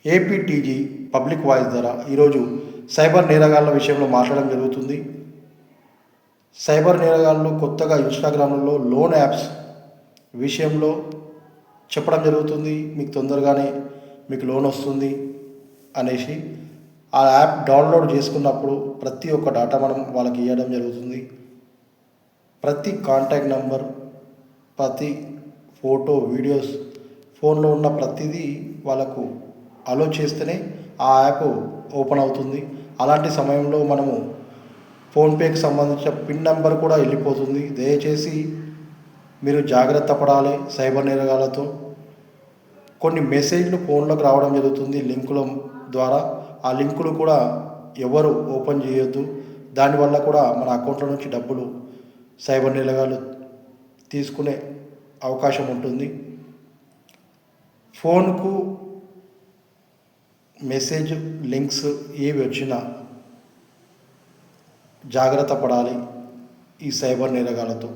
ఏపీటీజీ public voice ద్వారా ఈరోజు cyber నేరగాళ్ల విషయంలో మాట్లాడడం జరుగుతుంది. సైబర్ నేరగాళ్ళు కొత్తగా ఇన్స్టాగ్రామ్లో లోన్ యాప్స్ విషయంలో చెప్పడం జరుగుతుంది. మీకు తొందరగానే మీకు లోన్ వస్తుంది అనేసి ఆ యాప్ డౌన్లోడ్ చేసుకున్నప్పుడు ప్రతి ఒక్క డేటా మనం వాళ్ళకి ఇవ్వడం జరుగుతుంది. ప్రతి కాంటాక్ట్ నెంబర్, ప్రతి ఫోటో, వీడియోస్, ఫోన్లో ఉన్న ప్రతిదీ వాళ్ళకు అలో చేస్తేనే ఆ యాప్ ఓపెన్ అవుతుంది. అలాంటి సమయంలో మనము ఫోన్పేకి సంబంధించిన పిన్ నెంబర్ కూడా వెళ్ళిపోతుంది. దయచేసి మీరు జాగ్రత్త పడాలి. సైబర్ నేరగాళ్లతో కొన్ని మెసేజ్లు ఫోన్లోకి రావడం జరుగుతుంది లింకుల ద్వారా. ఆ లింకులు కూడా ఎవరు ఓపెన్ చేయొద్దు. దానివల్ల కూడా మన అకౌంట్లో నుంచి డబ్బులు సైబర్ నేరగాళ్ళు తీసుకునే అవకాశం ఉంటుంది. ఫోన్కు మెసేజ్ లింక్స్ ఏవి వచ్చినా జాగ్రత్త పడాలి ఈ సైబర్ నేరగాళ్లతో.